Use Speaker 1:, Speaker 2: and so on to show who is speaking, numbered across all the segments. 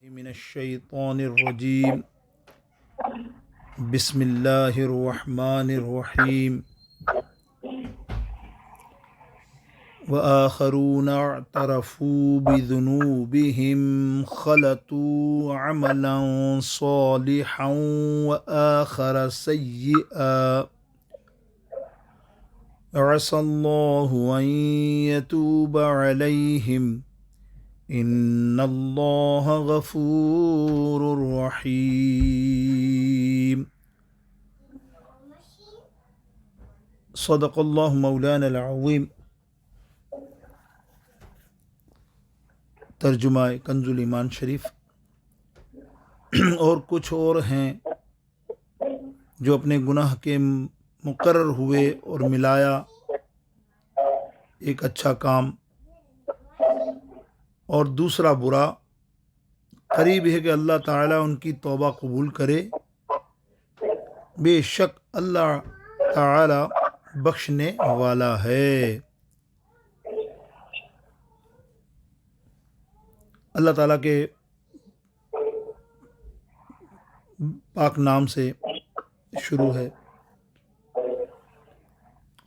Speaker 1: من الشیطان الرجیم بسم اللہ الرحمن الرحیم وآخرون اعترفوا بذنوبهم خلطوا عملا صالحا وآخر سيئا عسى الله أن يتوب عليهم ان اللہ غفور رحیم صدق اللہ مولانا العظیم۔ ترجمہ کنز الایمان شریف۔ اور کچھ اور ہیں جو اپنے گناہ کے مقرر ہوئے اور ملایا ایک اچھا کام اور دوسرا برا، قریب ہے کہ اللہ تعالیٰ ان کی توبہ قبول کرے۔ بے شک اللہ تعالیٰ بخشنے والا ہے۔ اللہ تعالیٰ کے پاک نام سے شروع ہے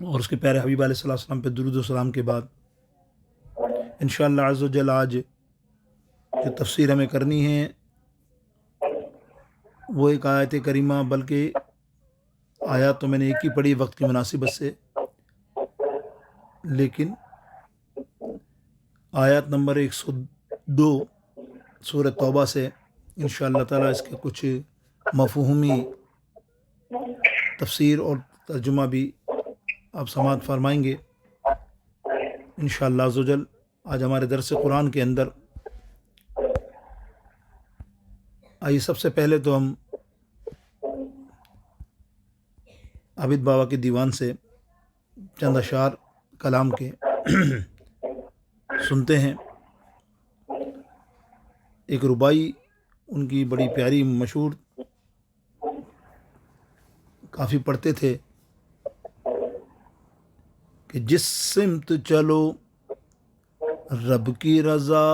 Speaker 1: اور اس کے پیارے حبیب علیہ السلام پہ درود و سلام کے بعد انشاءاللہ عز و جل آج جو تفسیر ہمیں کرنی ہے وہ ایک آیت کریمہ، بلکہ آیات تو میں نے ایک ہی پڑھی وقت کی مناسبت سے، لیکن آیات نمبر 102 سورہ توبہ سے انشاءاللہ تعالیٰ اس کے کچھ مفہومی تفسیر اور ترجمہ بھی آپ سماعت فرمائیں گے انشاءاللہ عز و جل۔ آج ہمارے درس قرآن کے اندر آئیے سب سے پہلے تو ہم عابد بابا کے دیوان سے چند اشعار کلام کے سنتے ہیں۔ ایک ربائی ان کی بڑی پیاری مشہور کافی پڑھتے تھے کہ جس سمت چلو رب کی رضا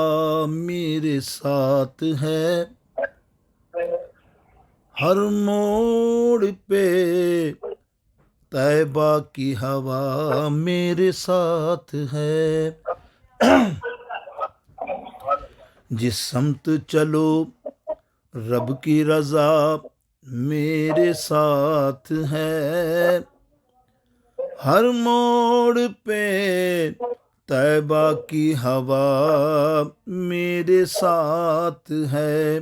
Speaker 1: میرے ساتھ ہے، ہر موڑ پہ طیبہ کی ہوا میرے ساتھ ہے، جس سمت چلو رب کی رضا میرے ساتھ ہے، ہر موڑ پہ طیبہ کی ہوا میرے ساتھ ہے،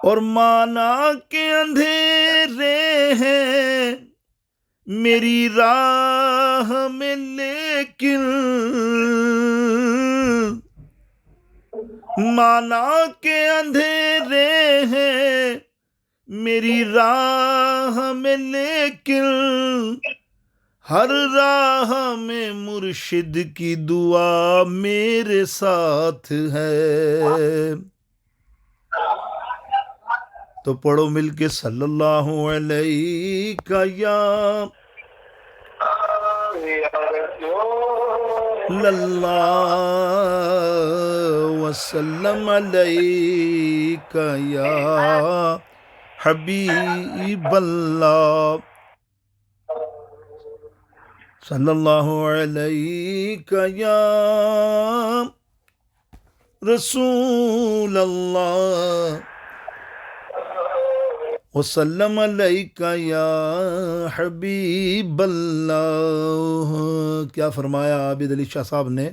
Speaker 1: اور مانا کے اندھیرے ہیں میری راہ میں لیکن، مانا کے اندھیرے ہیں میری راہ میں لیکن، ہر راہ میں مرشد کی دعا میرے ساتھ ہے۔ تو پڑھو مل کے صلی اللہ علیہ یا اللہ وسلم علیہ یا حبیب اللہ، صلی اللہ علیہ یا رسول اللہ، وسلم علیہ یا حبیب اللہ۔ کیا فرمایا عابد علی شاہ صاحب نے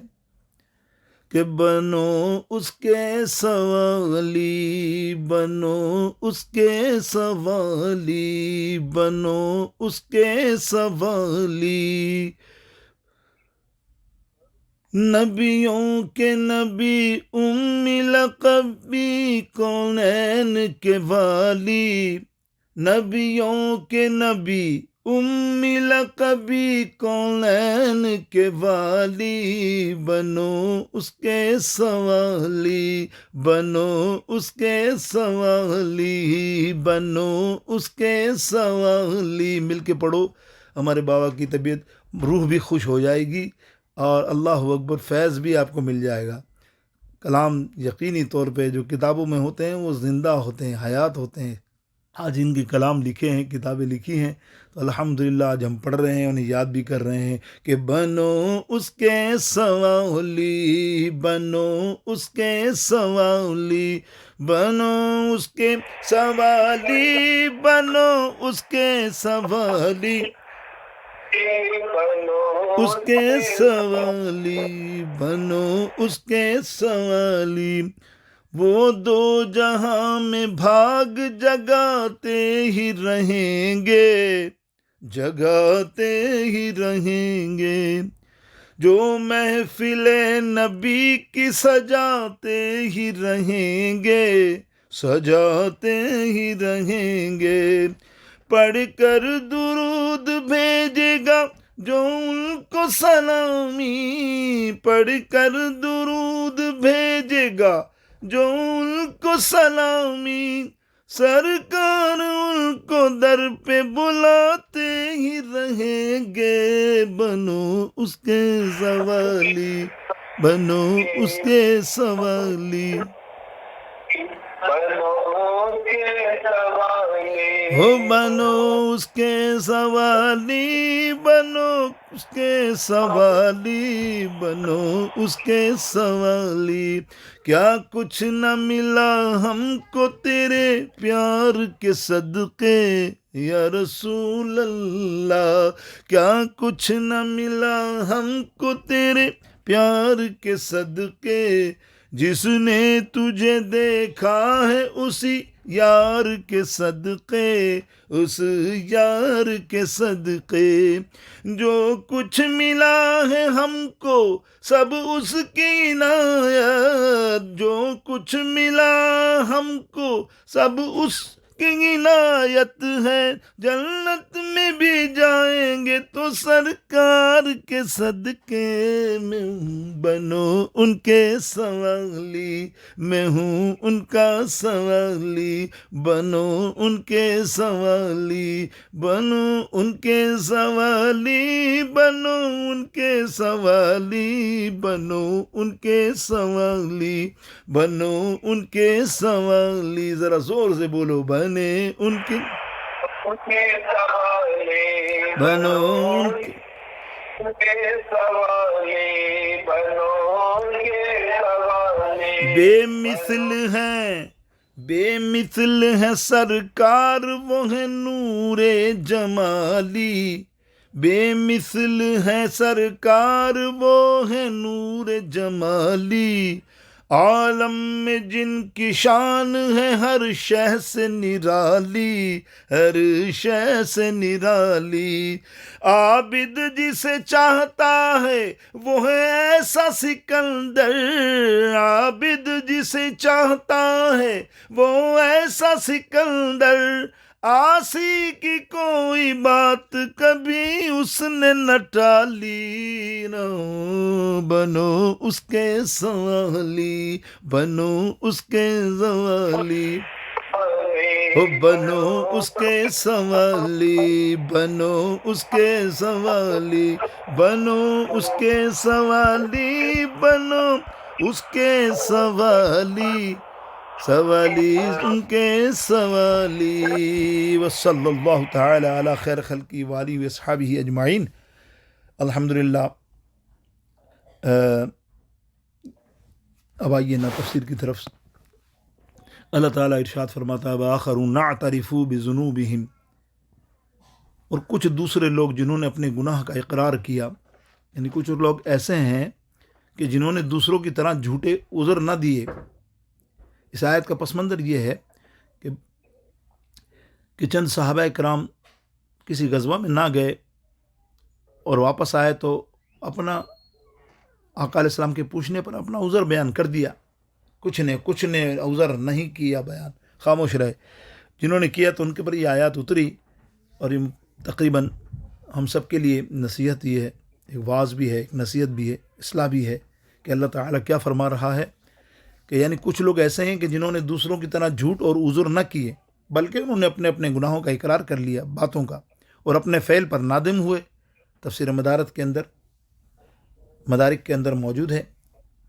Speaker 1: کہ بنو اس کے سوالی، بنو اس کے سوالی، بنو اس کے سوالی، نبیوں کے نبی امی لقبی کونین کے والی، نبیوں کے نبی امی لقبی کونین کے والی، بنو اس کے سوالی، بنو اس کے سوالی، بنو اس کے سوالی۔ مل کے پڑھو، ہمارے بابا کی طبیعت روح بھی خوش ہو جائے گی اور اللہ اکبر فیض بھی آپ کو مل جائے گا۔ کلام یقینی طور پہ جو کتابوں میں ہوتے ہیں وہ زندہ ہوتے ہیں، حیات ہوتے ہیں۔ آج ان کے کلام لکھے ہیں، کتابیں لکھی ہیں، تو الحمدللہ آج ہم پڑھ رہے ہیں، انہیں یاد بھی کر رہے ہیں کہ بنو اس کے سوالی، بنو اس کے سوالی، بنو اس کے سوالی، بنو اس کے سوالی، اس کے سوالی، بنو اس کے سوالی۔ وہ دو جہاں میں بھاگ جگاتے ہی رہیں گے، جگاتے ہی رہیں گے، جو محفل نبی کی سجاتے ہی رہیں گے، سجاتے ہی رہیں گے۔ پڑھ کر درود بھیجے گا جو ان کو سلامی، پڑھ کر درود بھیجے گا جو ان کو سلامی، سرکار ان کو در پہ بلاتے ہی رہیں گے۔ بنو اس کے سوالی، بنو اس کے سوالی، ہو بنو اس کے سوالی، بنو اس کے سوالی، بنو اس کے سوالی۔ کیا کچھ نہ ملا ہم کو تیرے پیار کے صدقے یا رسول اللہ، کیا کچھ نہ ملا ہم کو تیرے پیار کے صدقے، جس نے تجھے دیکھا ہے اسی یار کے صدقے، اس یار کے صدقے۔ جو کچھ ملا ہے ہم کو سب اس کی عنایت، جو کچھ ملا ہم کو سب اس کی عنایت ہے، جنت میں بھی جائیں گے تو سرکار کے صدقے میں ہوں، بنو ان کے سوالی، میں ہوں ان کا سوالی، بنو ان کے سوالی، بنو ان کے سوالی، بنو ان کے سوالی، بنو ان کے سوالی، بنو ان کے سوالی۔ ذرا زور سے بولو، بنے ان کے سوالی، بنو ان کے سوالی، بنو ان کے سوالی۔ بے مثل ہیں، بے مثل ہے سرکار، وہ ہے نور جمالی، بے مثل ہے سرکار، وہ ہے نور جمالی۔ عالم میں جن کی شان ہے ہر شے سے نرالی، ہر شے سے نرالی۔ عابد جسے چاہتا ہے وہ ہے ایسا سکندر، عابد جسے چاہتا ہے وہ ایسا سکندر، آسی کی کوئی بات کبھی اس نے نہ ٹالی، بنو اس کے سوالی، بنو اس کے سوالی، بنو اس کے سوالی، بنو اس کے سوالی، بنو اس کے سوالی، بنو اس کے سوالی، سوالی ان کے سوالی۔ وصلی اللہ تعالی علی خیر خلقی وآلہ واصحابہ اجمعین۔ الحمدللہ اب آئیے نا تفسیر کی طرف۔ اللہ تعالیٰ ارشاد فرماتا ہے وآخرون اعترفوا بذنوبہم، اور کچھ دوسرے لوگ جنہوں نے اپنے گناہ کا اقرار کیا، یعنی کچھ لوگ ایسے ہیں کہ جنہوں نے دوسروں کی طرح جھوٹے عذر نہ دیے۔ اس آیت کا پس منظر یہ ہے کہ چند صحابہ کرام کسی غزوہ میں نہ گئے اور واپس آئے تو اپنا آقا علیہ السلام کے پوچھنے پر اپنا عذر بیان کر دیا، کچھ نے عذر نہیں کیا بیان، خاموش رہے۔ جنہوں نے کیا تو ان کے پر یہ آیات اتری، اور یہ تقریباً ہم سب کے لیے نصیحت یہ ہے، ایک واعظ بھی ہے، ایک نصیحت بھی ہے، اصلاح بھی ہے کہ اللہ تعالیٰ کیا فرما رہا ہے کہ یعنی کچھ لوگ ایسے ہیں کہ جنہوں نے دوسروں کی طرح جھوٹ اور عذر نہ کیے، بلکہ انہوں نے اپنے اپنے گناہوں کا اقرار کر لیا، باتوں کا، اور اپنے فعل پر نادم ہوئے۔ تفسیر مدارک کے اندر موجود ہے،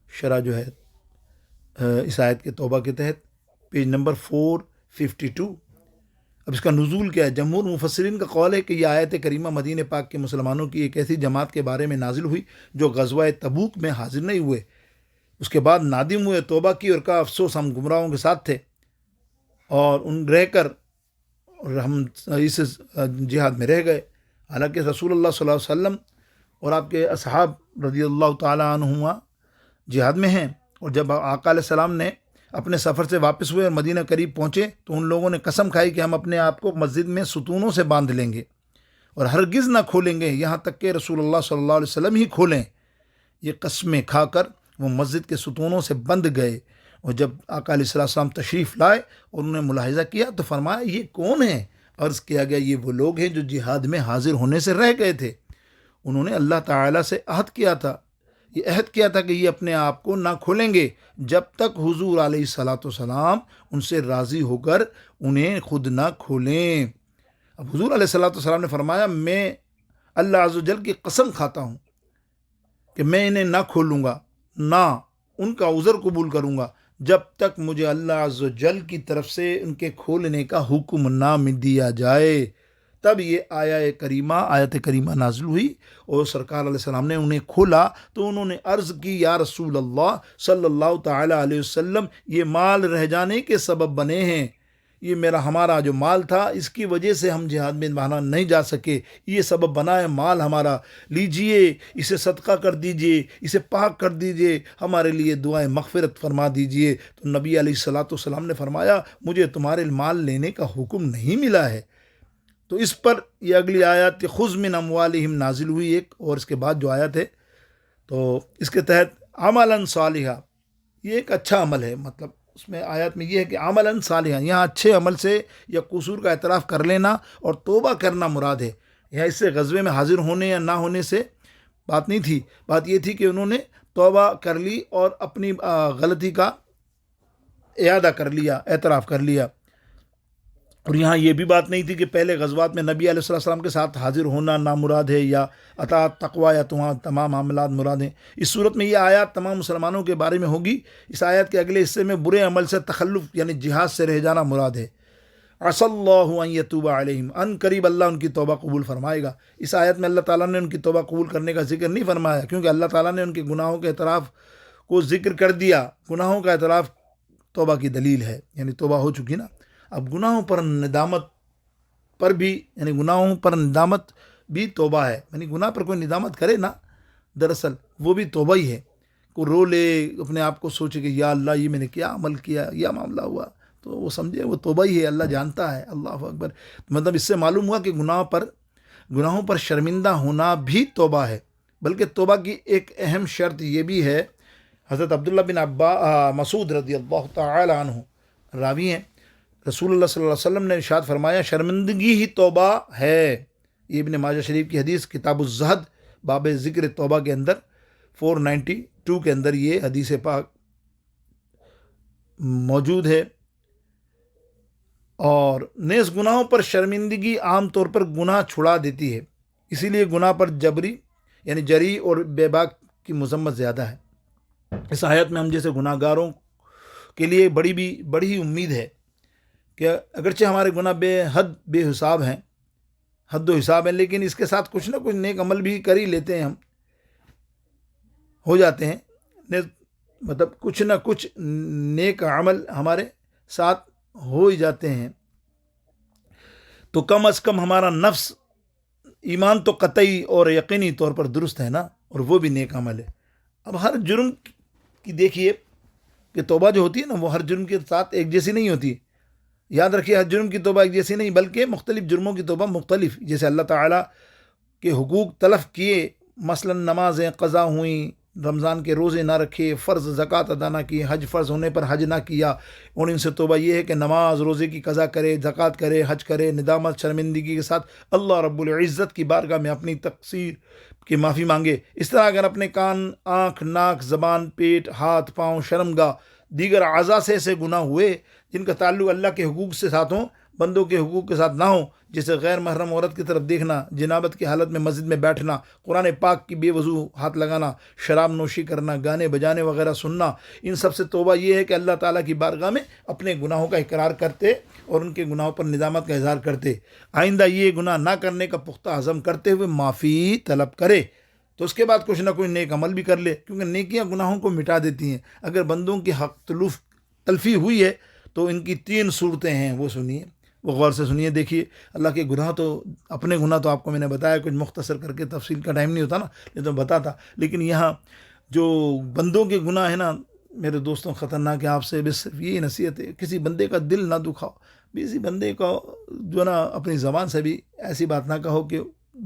Speaker 1: شرح جو ہے اس آیت کے توبہ کے تحت، پیج نمبر 452۔ اب اس کا نزول کیا ہے؟ جمہور مفسرین کا قول ہے کہ یہ آیت کریمہ مدینہ پاک کے مسلمانوں کی ایک ایسی جماعت کے بارے میں نازل ہوئی جو غزوہ تبوک میں حاضر نہیں ہوئے، اس کے بعد نادم ہوئے، توبہ کی اور کہا افسوس ہم گمراہوں کے ساتھ تھے اور ان رہ کر ہم اس جہاد میں رہ گئے۔ حالانکہ رسول اللہ صلی اللہ علیہ وسلم اور آپ کے اصحاب رضی اللہ تعالیٰ عنہما جہاد میں ہیں، اور جب آقا علیہ السلام نے اپنے سفر سے واپس ہوئے اور مدینہ قریب پہنچے تو ان لوگوں نے قسم کھائی کہ ہم اپنے آپ کو مسجد میں ستونوں سے باندھ لیں گے اور ہرگز نہ کھولیں گے یہاں تک کہ رسول اللہ صلی اللہ علیہ وسلم ہی کھولیں۔ یہ قسمیں کھا کر وہ مسجد کے ستونوں سے بند گئے، اور جب آقا علیہ السلام تشریف لائے اور انہوں نے ملاحظہ کیا تو فرمایا یہ کون ہیں؟ عرض کیا گیا یہ وہ لوگ ہیں جو جہاد میں حاضر ہونے سے رہ گئے تھے، انہوں نے اللہ تعالیٰ سے عہد کیا تھا، یہ عہد کیا تھا کہ یہ اپنے آپ کو نہ کھولیں گے جب تک حضور علیہ الصلاۃ والسلام ان سے راضی ہو کر انہیں خود نہ کھولیں۔ اب حضور علیہ الصلاۃ والسلام نے فرمایا میں اللہ عز و جل کی قسم کھاتا ہوں کہ میں انہیں نہ کھولوں گا، نہ ان کا عذر قبول کروں گا جب تک مجھے اللہ عز و جل کی طرف سے ان کے کھولنے کا حکم نہ دیا جائے۔ تب یہ آیت کریمہ نازل ہوئی اور سرکار علیہ السلام نے انہیں کھولا تو انہوں نے عرض کی یا رسول اللہ صلی اللہ تعالیٰ علیہ وسلم، یہ مال رہ جانے کے سبب بنے ہیں، یہ ہمارا جو مال تھا اس کی وجہ سے ہم جہاد میں باہر نہیں جا سکے، یہ سبب بنا ہے مال ہمارا، لیجئے اسے صدقہ کر دیجئے، اسے پاک کر دیجئے، ہمارے لیے دعائیں مغفرت فرما دیجئے۔ تو نبی علیہ الصلاۃ والسلام نے فرمایا مجھے تمہارے مال لینے کا حکم نہیں ملا ہے۔ تو اس پر یہ اگلی آیت خذ من اموالہم نازل ہوئی ایک، اور اس کے بعد جو آیت ہے تو اس کے تحت عملاً صالحہ، یہ ایک اچھا عمل ہے، مطلب اس میں آیت میں یہ ہے کہ عملاً صالحہ، یہاں اچھے عمل سے یا قصور کا اعتراف کر لینا اور توبہ کرنا مراد ہے، یہاں اس سے غزوے میں حاضر ہونے یا نہ ہونے سے بات نہیں تھی، بات یہ تھی کہ انہوں نے توبہ کر لی اور اپنی غلطی کا اعادہ کر لیا، اعتراف کر لیا۔ اور یہاں یہ بھی بات نہیں تھی کہ پہلے غزوات میں نبی علیہ السلام کے ساتھ حاضر ہونا نامراد ہے یا اطاعت تقوی یا تمام معاملات مراد ہیں۔ اس صورت میں یہ آیات تمام مسلمانوں کے بارے میں ہوگی۔ اس آیت کے اگلے حصے میں برے عمل سے تخلف یعنی جہاد سے رہ جانا مراد ہے۔ عسى الله ان يتوب عليهم، ان قریب اللہ ان کی توبہ قبول فرمائے گا۔ اس آیت میں اللہ تعالیٰ نے ان کی توبہ قبول کرنے کا ذکر نہیں فرمایا، کیونکہ اللہ تعالیٰ نے ان کے گناہوں کے اعتراف کو ذکر کر دیا۔ گناہوں کا اعتراف توبہ کی دلیل ہے، یعنی توبہ ہو چکی نا۔ اب گناہوں پر ندامت پر بھی، یعنی گناہوں پر ندامت بھی توبہ ہے، یعنی گناہ پر کوئی ندامت کرے نا، دراصل وہ بھی توبہ ہی ہے۔ کوئی رو لے، اپنے آپ کو سوچے کہ یا اللہ یہ میں نے کیا عمل کیا، یا معاملہ ہوا، تو وہ سمجھے وہ توبہ ہی ہے، اللہ جانتا ہے۔ اللہ اکبر۔ مطلب اس سے معلوم ہوا کہ گناہوں پر شرمندہ ہونا بھی توبہ ہے، بلکہ توبہ کی ایک اہم شرط یہ بھی ہے، حضرت عبداللہ بن مسعود رضی اللہ تعالی عنہ راوی ہیں، رسول اللہ صلی اللہ علیہ وسلم نے ارشاد فرمایا شرمندگی ہی توبہ ہے۔ یہ ابن ماجہ شریف کی حدیث کتاب الزہد باب ذکر توبہ کے اندر 492 کے اندر یہ حدیث پاک موجود ہے۔ اور نیز گناہوں پر شرمندگی عام طور پر گناہ چھڑا دیتی ہے، اسی لیے گناہ پر جری اور بے باک کی مذمت زیادہ ہے۔ اس آیت میں ہم جیسے گناہ گاروں کے لیے بڑی امید ہے کہ اگرچہ ہمارے گناہ بے حساب ہیں، حد و حساب ہیں، لیکن اس کے ساتھ کچھ نہ کچھ نیک عمل بھی کر ہی لیتے ہیں، ہم ہو جاتے ہیں، مطلب کچھ نہ کچھ نیک عمل ہمارے ساتھ ہو ہی جاتے ہیں، تو کم از کم ہمارا نفس ایمان تو قطعی اور یقینی طور پر درست ہے نا، اور وہ بھی نیک عمل ہے۔ اب ہر جرم کی دیکھیے کہ توبہ جو ہوتی ہے نا، وہ ہر جرم کے ساتھ ایک جیسی نہیں ہوتی، یاد رکھیے ہر جرم کی توبہ ایک جیسی نہیں، بلکہ مختلف جرموں کی توبہ مختلف، جیسے اللہ تعالیٰ کے حقوق تلف کیے، مثلا نمازیں قضا ہوئیں، رمضان کے روزے نہ رکھے، فرض زکوٰۃ ادا نہ کی، حج فرض ہونے پر حج نہ کیا، اور ان سے توبہ یہ ہے کہ نماز روزے کی قضا کرے، زکوٰۃ کرے، حج کرے، ندامت شرمندگی کے ساتھ اللہ رب العزت کی بارگاہ میں اپنی تقصیر کی معافی مانگے۔ اس طرح اگر اپنے کان، آنکھ، ناک، زبان، پیٹ، ہاتھ، پاؤں، شرمگاہ، دیگر اعضاء سے ایسے گناہ ہوئے جن کا تعلق اللہ کے حقوق سے ساتھ ہوں، بندوں کے حقوق کے ساتھ نہ ہوں، جیسے غیر محرم عورت کی طرف دیکھنا، جنابت کی حالت میں مسجد میں بیٹھنا، قرآن پاک کی بے وضو ہاتھ لگانا، شراب نوشی کرنا، گانے بجانے وغیرہ سننا، ان سب سے توبہ یہ ہے کہ اللہ تعالیٰ کی بارگاہ میں اپنے گناہوں کا اقرار کرتے اور ان کے گناہوں پر ندامت کا اظہار کرتے، آئندہ یہ گناہ نہ کرنے کا پختہ عزم کرتے ہوئے معافی طلب کرے، تو اس کے بعد کچھ نہ کوئی نیک عمل بھی کر لے، کیونکہ نیکیاں گناہوں کو مٹا دیتی ہیں۔ اگر بندوں کی حق تلفی ہوئی ہے تو ان کی 3 صورتیں ہیں، وہ سنیے، وہ غور سے سنیے، دیکھیے۔ اللہ کے گناہ تو اپنے گناہ تو آپ کو میں نے بتایا، کچھ مختصر کر کے، تفصیل کا ٹائم نہیں ہوتا نا، یہ تو بتاتا، لیکن یہاں جو بندوں کے گناہ ہیں نا میرے دوستوں، خطرناک ہے۔ آپ سے بس صرف یہی نصیحت ہے، کسی بندے کا دل نہ دکھاؤ، کسی بندے کو جو نا اپنی زبان سے بھی ایسی بات نہ کہو کہ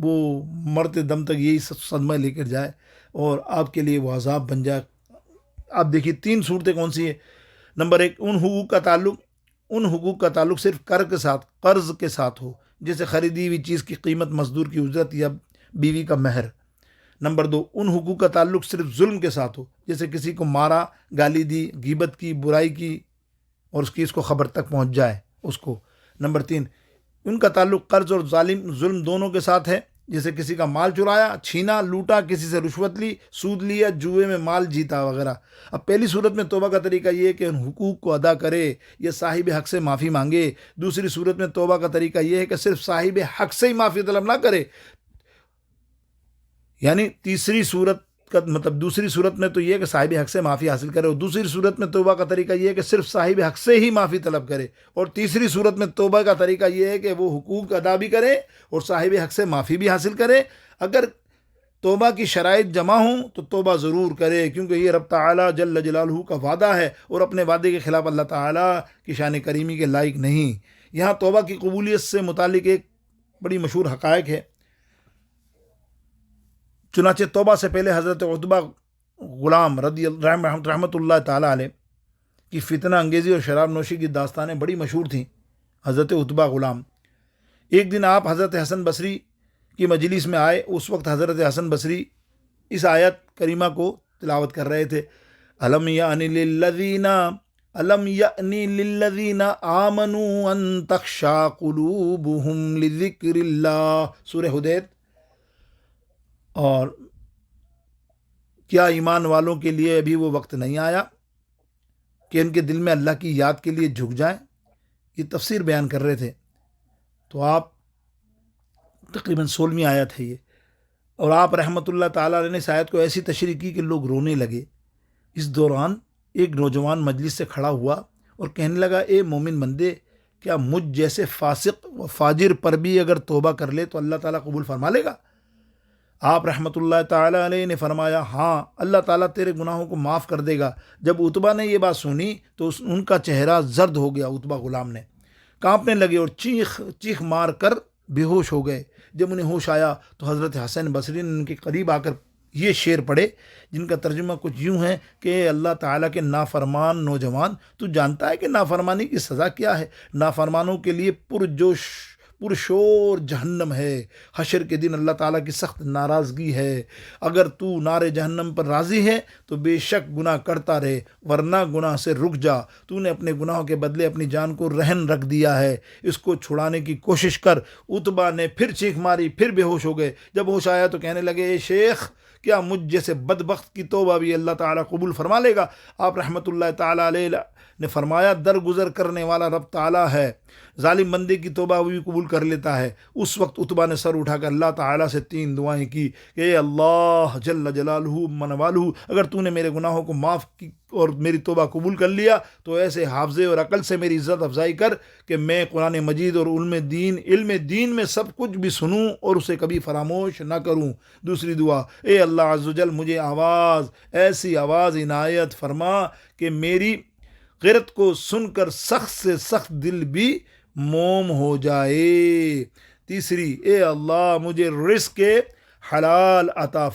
Speaker 1: وہ مرتے دم تک یہی صدمہ لے کر جائے اور آپ کے لیے وہ عذاب بن جائے۔ آپ دیکھیے 3 صورتیں کون سی ہیں۔ نمبر 1، ان حقوق کا تعلق صرف قرض کے ساتھ ہو، جیسے خریدی ہوئی چیز کی قیمت، مزدور کی اجرت یا بیوی کا مہر۔ نمبر 2، ان حقوق کا تعلق صرف ظلم کے ساتھ ہو، جیسے کسی کو مارا، گالی دی، غیبت کی، برائی کی اور اس کو خبر تک پہنچ جائے اس کو۔ نمبر 3، ان کا تعلق قرض اور ظلم دونوں کے ساتھ ہے، جیسے کسی کا مال چرایا، چھینا، لوٹا، کسی سے رشوت لی، سود لیا، جوئے میں مال جیتا وغیرہ۔ اب پہلی صورت میں توبہ کا طریقہ یہ ہے کہ ان حقوق کو ادا کرے یا صاحب حق سے معافی مانگے۔ دوسری صورت میں توبہ کا طریقہ یہ ہے کہ صرف صاحب حق سے ہی معافی طلب نہ کرے، یعنی دوسری صورت میں تو یہ ہے کہ صاحب حق سے معافی حاصل کرے، اور دوسری صورت میں توبہ کا طریقہ یہ ہے کہ صرف صاحب حق سے ہی معافی طلب کرے، اور تیسری صورت میں توبہ کا طریقہ یہ ہے کہ وہ حقوق ادا بھی کرے اور صاحب حق سے معافی بھی حاصل کرے۔ اگر توبہ کی شرائط جمع ہوں تو توبہ ضرور کرے، کیونکہ یہ رب تعالیٰ جل جلالہ کا وعدہ ہے، اور اپنے وعدے کے خلاف اللہ تعالیٰ کی شان کریمی کے لائق نہیں۔ یہاں توبہ کی قبولیت سے متعلق ایک بڑی مشہور حقائق ہے۔ چنانچہ توبہ سے پہلے حضرت عتبہ غلام رحمۃ اللہ تعالیٰ علیہ کی فتنہ انگیزی اور شراب نوشی کی داستانیں بڑی مشہور تھیں۔ حضرت عتبہ غلام ایک دن آپ حضرت حسن بصری کی مجلس میں آئے۔ اس وقت حضرت حسن بصری اس آیت کریمہ کو تلاوت کر رہے تھے، الم یأنی للذین آمنوا ان تخشع قلوبہم لذکر اللہ، سورہ حدید۔ اور کیا ایمان والوں کے لیے ابھی وہ وقت نہیں آیا کہ ان کے دل میں اللہ کی یاد کے لیے جھک جائیں؟ یہ تفسیر بیان کر رہے تھے۔ تو آپ تقریباً 16ویں آیت ہے یہ، اور آپ رحمۃ اللہ تعالیٰ علیہ نے اس آیت کو ایسی تشریح کی کہ لوگ رونے لگے۔ اس دوران ایک نوجوان مجلس سے کھڑا ہوا اور کہنے لگا، اے مومن بندے، کیا مجھ جیسے فاسق و فاجر پر بھی اگر توبہ کر لے تو اللہ تعالیٰ قبول فرما لے گا؟ آپ رحمۃ اللہ تعالیٰ علیہ نے فرمایا، ہاں، اللہ تعالیٰ تیرے گناہوں کو معاف کر دے گا۔ جب عتبہ نے یہ بات سنی تو ان کا چہرہ زرد ہو گیا، عتبہ غلام نے کانپنے لگے اور چیخ مار کر بے ہوش ہو گئے۔ جب انہیں ہوش آیا تو حضرت حسن بصری نے ان کے قریب آ کر یہ شعر پڑھے، جن کا ترجمہ کچھ یوں ہے کہ اللہ تعالیٰ کے نافرمان نوجوان، تو جانتا ہے کہ نافرمانی کی سزا کیا ہے؟ نافرمانوں کے لیے پرشور جہنم ہے، حشر کے دن اللہ تعالیٰ کی سخت ناراضگی ہے۔ اگر تو نار جہنم پر راضی ہے تو بے شک گناہ کرتا رہے، ورنہ گناہ سے رک جا۔ تو نے اپنے گناہوں کے بدلے اپنی جان کو رہن رکھ دیا ہے، اس کو چھڑانے کی کوشش کر۔ عتبہ نے پھر چیخ ماری، پھر بے ہوش ہو گئے۔ جب ہوش آیا تو کہنے لگے، اے شیخ، کیا مجھ جیسے بدبخت کی توبہ بھی اللہ تعالیٰ قبول فرما لے گا؟ آپ رحمۃ اللہ تعالیٰ علیہ نے فرمایا، درگزر کرنے والا رب تعالیٰ ہے، ظالم بندے کی توبہ بھی قبول کر لیتا ہے۔ اس وقت عتبہ نے سر اٹھا کر اللہ تعالیٰ سے 3 دعائیں کی کہ اے اللہ جل جلالہ من والہ، اگر تو نے میرے گناہوں کو معاف کی اور میری توبہ قبول کر لیا تو ایسے حافظے اور عقل سے میری عزت افزائی کر کہ میں قرآن مجید اور علم دین میں سب کچھ بھی سنوں اور اسے کبھی فراموش نہ کروں۔ دوسری دعا، اے اللہ عز و جل، مجھے ایسی آواز عنایت فرما کہ میری غیرت کو سن کر سخت سے سخت دل بھی موم ہو جائے۔ تیسری، اے اللہ مجھے رزق حلال عطا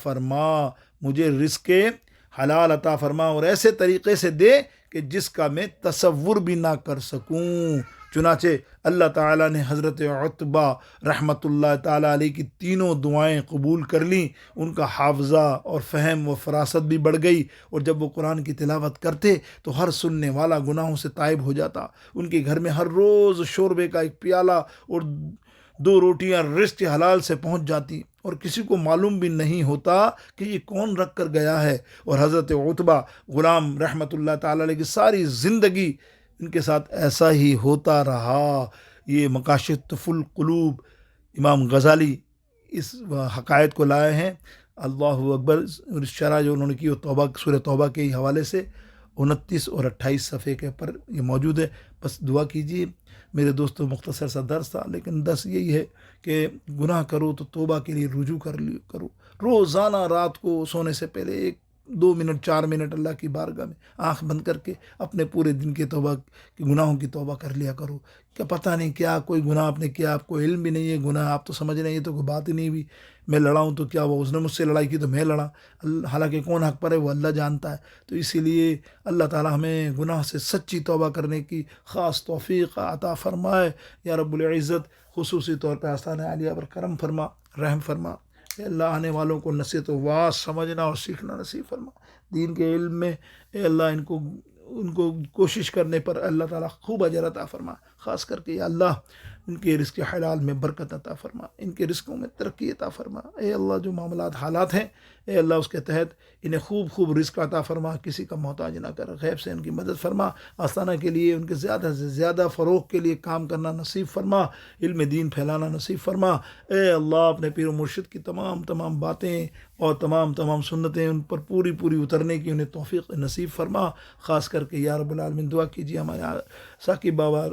Speaker 1: فرما اور ایسے طریقے سے دے کہ جس کا میں تصور بھی نہ کر سکوں۔ چنانچہ اللہ تعالیٰ نے حضرت عتبہ رحمۃ اللہ تعالیٰ علیہ کی تینوں دعائیں قبول کر لیں، ان کا حافظہ اور فہم و فراست بھی بڑھ گئی، اور جب وہ قرآن کی تلاوت کرتے تو ہر سننے والا گناہوں سے تائب ہو جاتا۔ ان کے گھر میں ہر روز شوربے کا ایک پیالہ اور 2 روٹیاں رزق حلال سے پہنچ جاتی، اور کسی کو معلوم بھی نہیں ہوتا کہ یہ کون رکھ کر گیا ہے۔ اور حضرت عتبہ غلام رحمۃ اللہ تعالیٰ علیہ کی ساری زندگی ان کے ساتھ ایسا ہی ہوتا رہا۔ یہ مکاشف القلوب امام غزالی اس حقائق کو لائے ہیں۔ اللہ اکبر، شرح جو انہوں نے کی وہ توبہ، سورہ توبہ کے ہی حوالے سے 29 اور 28 صفحے کے پر یہ موجود ہے۔ بس دعا کیجیے میرے دوستوں، مختصر سا درس تھا، لیکن درس یہی ہے کہ گناہ کرو تو توبہ کے لیے رجوع کرو، روزانہ رات کو سونے سے پہلے 2 منٹ 4 منٹ اللہ کی بارگاہ میں آنکھ بند کر کے اپنے پورے دن کے توبہ کی گناہوں کی توبہ کر لیا کرو۔ کیا پتہ نہیں کیا کوئی گناہ آپ نے کیا، آپ کو علم بھی نہیں ہے گناہ، آپ تو سمجھ رہے ہیں یہ تو کوئی بات ہی نہیں ہوئی، میں لڑا ہوں تو کیا ہوا، اس نے مجھ سے لڑائی کی تو میں لڑا، حالانکہ کون حق پر ہے وہ اللہ جانتا ہے۔ تو اسی لیے اللہ تعالی ہمیں گناہ سے سچی توبہ کرنے کی خاص توفیق عطا فرمائے یا رب العزت۔ خصوصی طور پہ آستانہ عالیہ پر کرم فرما، رحم فرما۔ اے اللہ آنے والوں کو نصیحت و واعظ سمجھنا اور سیکھنا نصیب فرما، دین کے علم میں اے اللہ ان کو کوشش کرنے پر اللہ تعالیٰ خوب اجر عطا فرما، خاص کر کے یا اللہ ان کے رزق حلال میں برکت عطا فرما، ان کے رزقوں میں ترقی عطا فرما۔ اے اللہ جو معاملات حالات ہیں اے اللہ اس کے تحت انہیں خوب رزق عطا فرما، کسی کا محتاج نہ کر، غیب سے ان کی مدد فرما، آستانہ کے لیے ان کے زیادہ سے زیادہ فروغ کے لیے کام کرنا نصیب فرما، علم دین پھیلانا نصیب فرما۔ اے اللہ اپنے پیر و مرشد کی تمام باتیں اور تمام سنتیں ان پر پوری اترنے کی انہیں توفیق نصیب فرما، خاص کر کے یا رب العالمین دعا کیجیے ہمارے ثاقب بابا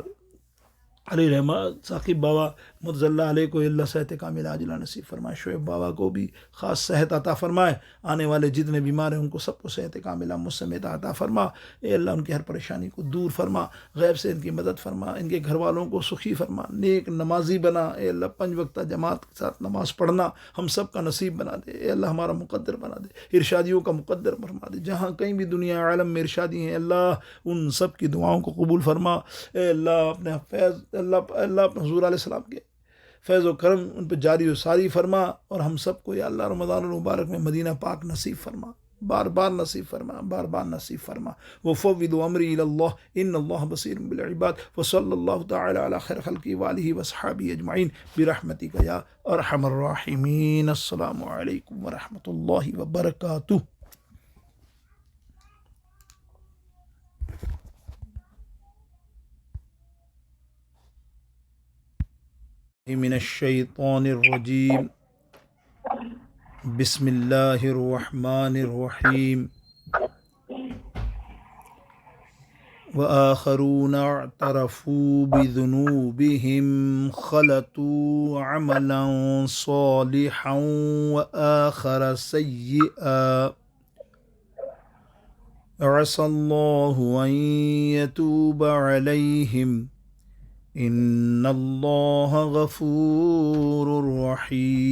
Speaker 1: علیہ رحمت، ثاقب بابا مرضی اللہ علیہ کو اللہ صحت کامل عاجلہ نصیب فرمائے، شعیب بابا کو بھی خاص صحت عطا فرمائے، آنے والے جتنے بیمار ہیں ان کو سب کو صحت کاملہ مسمیت عطا فرما۔ اے اللہ ان کی ہر پریشانی کو دور فرما، غیب سے ان کی مدد فرما، ان کے گھر والوں کو سخی فرما، نیک نمازی بنا۔ اے اللہ 5 وقتہ جماعت کے ساتھ نماز پڑھنا ہم سب کا نصیب بنا دے، اے اللہ ہمارا مقدر بنا دے، ارشادیوں کا مقدر فرما دے، جہاں کہیں بھی دنیا عالم میں ارشادی ہیں اللہ ان سب کی دعاؤں کو قبول فرما۔ اے اللہ اپنے فیض اللہ اپنے حضور علیہ السلام کے فیض و کرم ان پہ جاری و ساری فرما، اور ہم سب کو یا اللہ رمضان المبارک میں مدینہ پاک نصیب فرما، بار نصیب فرما۔ وفوض امری الی اللہ ان اللہ بصیر بالعباد، وصلی اللہ تعالی علی خیر خلقہ وآلہ وصحبہ اجمعین برحمتک یا ارحم الراحمین۔ السلام علیکم ورحمۃ اللہ وبرکاتہ۔ من الشیطان الرجیم، بسم اللہ الرحمن الرحیم۔ وآخرون اعترفوا بذنوبهم خلطوا عملا صالحا وآخر سيئا عسى الله أن يتوب عليهم إن الله غفور رحيم۔